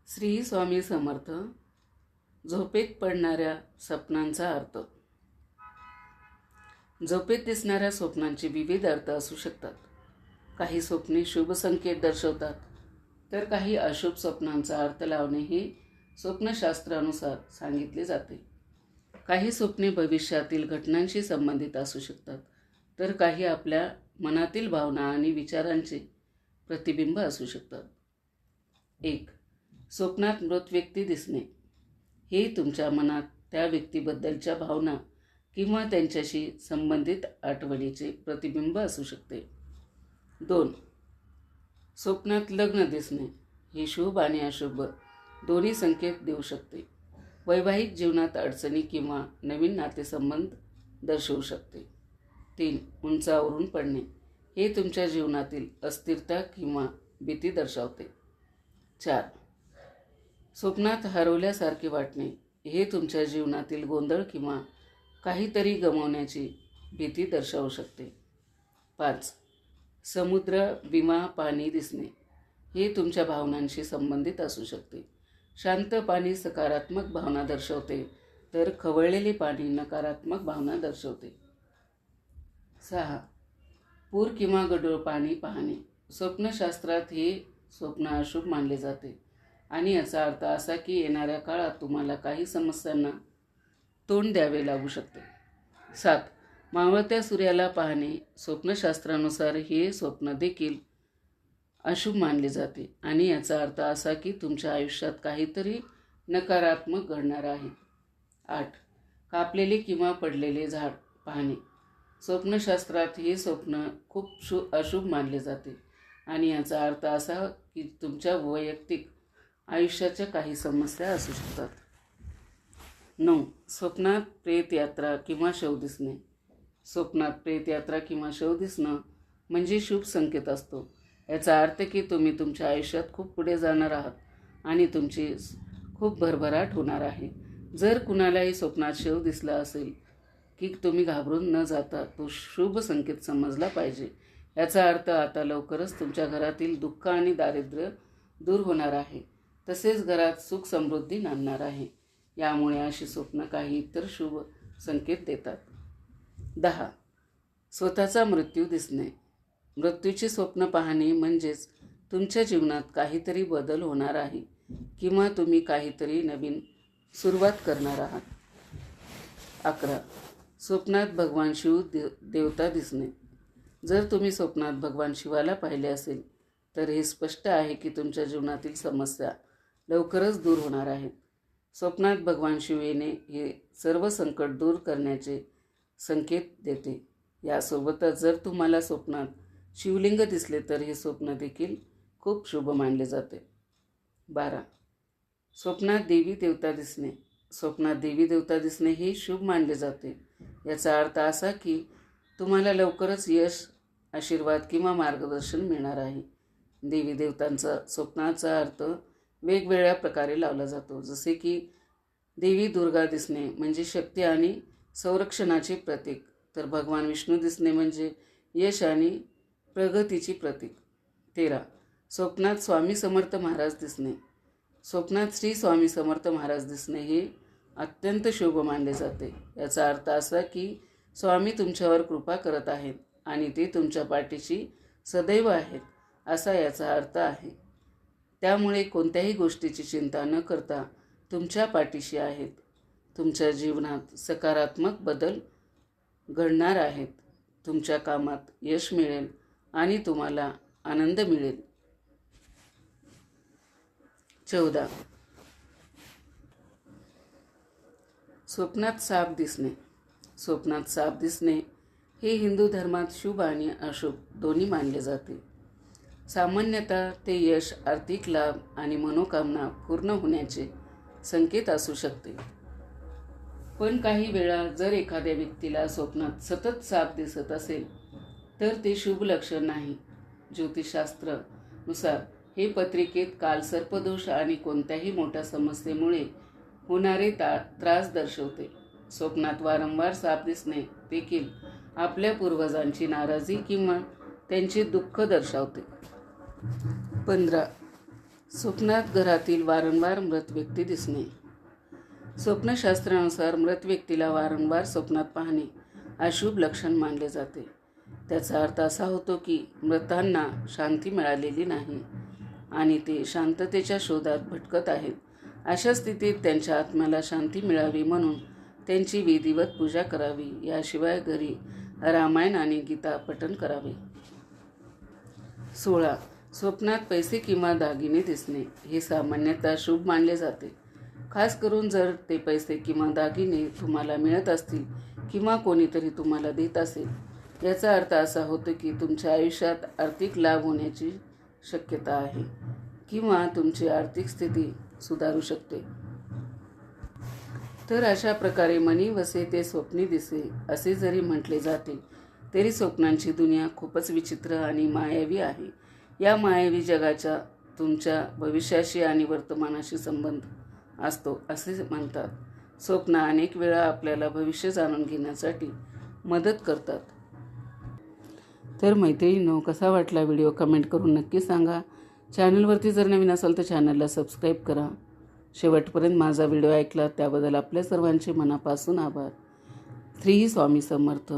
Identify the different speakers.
Speaker 1: श्री स्वामी समर्थ. झोपेत पडणाऱ्या स्वप्नांचा अर्थ. झोपेत दिसणाऱ्या स्वप्नांचे विविध अर्थ असू शकतात. काही स्वप्ने शुभ संकेत दर्शवतात, तर काही अशुभ स्वप्नांचा अर्थ लावणे हे स्वप्नशास्त्रानुसार सांगितले जाते. काही स्वप्ने भविष्यातील घटनांशी संबंधित असू शकतात, तर काही आपल्या मनातील भावना आणि विचारांचे प्रतिबिंब असू शकतात. 1. स्वप्नात मृत व्यक्ती दिसणे. हे तुमच्या मनात त्या व्यक्तीबद्दलच्या भावना किंवा त्यांच्याशी संबंधित आठवणीचे प्रतिबिंब असू शकते. 2. स्वप्नात लग्न दिसणे. हे शुभ आणि अशुभ दोन्ही संकेत देऊ शकते. वैवाहिक जीवनात अडचणी किंवा नवीन नातेसंबंध दर्शवू शकते. 3. उंचावरून पडणे. हे तुमच्या जीवनातील अस्थिरता किंवा भीती दर्शवते. 4. स्वप्नात हरवल्यासारखे वाटणे. हे तुमच्या जीवनातील गोंधळ किंवा काहीतरी गमावण्याची भीती दर्शवू शकते. 5. समुद्र, विमा, पाणी दिसणे. हे तुमच्या भावनांशी संबंधित असू शकते. शांत पाणी सकारात्मक भावना दर्शवते, तर खवळलेले पाणी नकारात्मक भावना दर्शवते. 6. पूर किंवा गढूळ पाणी पाहणे. स्वप्नशास्त्रात हे स्वप्न अशुभ मानले जाते आणि याचा अर्थ असा की येणाऱ्या काळात तुम्हाला काही समस्यांना तोंड द्यावे लागू शकते. 7. मावळत्या सूर्याला पाहणे. स्वप्नशास्त्रानुसार हे स्वप्न देखील अशुभ मानले जाते आणि याचा अर्थ असा की तुमच्या आयुष्यात काहीतरी नकारात्मक घडणार आहे. 8. कापलेले किंवा पडलेले झाड पाहणे. स्वप्नशास्त्रात हे स्वप्न खूप अशुभ मानले जाते आणि याचा अर्थ असा की तुमच्या वैयक्तिक आयुष्याच्या काही समस्या असू शकतात. 9. स्वप्नात प्रेतयात्रा किंवा शव दिसणे. स्वप्नात प्रेतयात्रा किंवा शव दिसणं म्हणजे शुभ संकेत असतो. याचा अर्थ की तुम्ही तुमच्या आयुष्यात खूप पुढे जाणार आहात आणि तुमची खूप भरभराट होणार आहे. जर कुणालाही स्वप्नात शव दिसला असेल की तुम्ही घाबरून न जाता तो शुभ संकेत समजला पाहिजे. याचा अर्थ आता लवकरच तुमच्या घरातील दुःख आणि दारिद्र्य दूर होणार आहे, तसेच घरात सुख समृद्धी नांदणार आहे. यामुळे अशी स्वप्न काही इतर शुभ संकेत देतात. 10. स्वतःचा मृत्यू दिसणे. मृत्यूचे स्वप्न पाहणे म्हणजेच तुमच्या जीवनात काहीतरी बदल होणार आहे किंवा तुम्ही काहीतरी नवीन सुरुवात करणार आहात. 11. स्वप्नात भगवान शिव देवता दिसणे. जर तुम्ही स्वप्नात भगवान शिवाला पाहिले असेल तर हे स्पष्ट आहे की तुमच्या जीवनातील समस्या लवकरच दूर होणार आहेत. स्वप्नात भगवान शिव येणे हे सर्व संकट दूर करण्याचे संकेत देते. यासोबतच जर तुम्हाला स्वप्नात शिवलिंग दिसले तर हे स्वप्न देखील खूप शुभ मानले जाते. 12. स्वप्नात देवी देवता दिसणे. स्वप्नात देवी देवता दिसणे हे शुभ मानले जाते. याचा अर्थ असा की तुम्हाला लवकरच यश, आशीर्वाद किंवा मार्गदर्शन मिळणार आहे. देवी देवतांचा स्वप्नाचा अर्थ वेगवेगळ्या प्रकारे लावला जातो, जसे की देवी दुर्गा दिसणे म्हणजे शक्ती आणि संरक्षणाचे प्रतीक, तर भगवान विष्णू दिसणे म्हणजे यश आणि प्रगतीची प्रतीक. 13. स्वप्नात स्वामी समर्थ महाराज दिसणे. स्वप्नात श्री स्वामी समर्थ महाराज दिसणे हे अत्यंत शुभ मानले जाते. याचा अर्थ असा की स्वामी तुमच्यावर कृपा करत आहेत आणि ते तुमच्या पाठीशी सदैव आहेत, असा याचा अर्थ आहे. त्यामुळे कोणत्याही गोष्टीची चिंता न करता तुमच्या पाठीशी आहेत. तुमच्या जीवनात सकारात्मक बदल घडणार आहेत. तुमच्या कामात यश मिळेल आणि तुम्हाला आनंद मिळेल. 14. स्वप्नात साप दिसणे. स्वप्नात साप दिसणे हे हिंदू धर्मात शुभ आणि अशुभ दोन्ही मानले जाते. सामान्यतः ते यश, आर्थिक लाभ आणि मनोकामना पूर्ण होण्याचे संकेत असू शकते. पण काही वेळा जर एखाद्या व्यक्तीला स्वप्नात सतत साप दिसत असेल तर ते शुभ लक्षण नाही. ज्योतिषशास्त्रानुसार हे पत्रिकेत कालसर्पदोष आणि कोणत्याही मोठ्या समस्येमुळे होणारे त्रास दर्शवते. स्वप्नात वारंवार साप दिसणे देखील आपल्या पूर्वजांची नाराजी किंवा त्यांचे दुःख दर्शवते. 15. स्वप्नात घरातील वारंवार मृत व्यक्ती दिसणे. स्वप्नशास्त्रानुसार मृत व्यक्तीला वारंवार स्वप्नात पाहणे अशुभ लक्षण मानले जाते. त्याचा अर्थ असा होतो की मृतांना शांती मिळालेली नाही आणि ते शांततेच्या शोधात भटकत आहेत. अशा स्थितीत त्यांच्या आत्म्याला शांती मिळावी म्हणून त्यांची विधिवत पूजा करावी. याशिवाय घरी रामायण आणि गीता पठण करावे. 16. स्वप्नात पैसे किंवा दागिने दिसणे हे सामान्यतः शुभ मानले जाते, खास करून जर ते पैसे किंवा दागिने तुम्हाला मिळत असतील किंवा कोणीतरी तुम्हाला देत असेल. याचा अर्थ असा होतो की तुमच्या आयुष्यात आर्थिक लाभ होण्याची शक्यता आहे किंवा तुमची आर्थिक स्थिती सुधारू शकते. तर अशा प्रकारे मनी वसे ते स्वप्नी दिसे असे जरी म्हटले जाते तरी स्वप्नांची दुनिया खूपच विचित्र आणि मायावी आहे. या मायावी जगाचा तुमच्या भविष्याशी आणि वर्तमानाशी संबंध असतो असे म्हणतात. स्वप्न अनेक वेळा आपल्याला भविष्य जाणून घेण्यासाठी मदत करतात. तर मैत्रिणींनो, कसा वाटला व्हिडिओ कमेंट करून नक्की सांगा. चॅनलवरती जर नवीन असाल तर चॅनलला सबस्क्राईब करा. शेवटपर्यंत माझा व्हिडिओ ऐकला त्याबद्दल आपल्या सर्वांचे मनापासून आभार. श्री स्वामी समर्थ.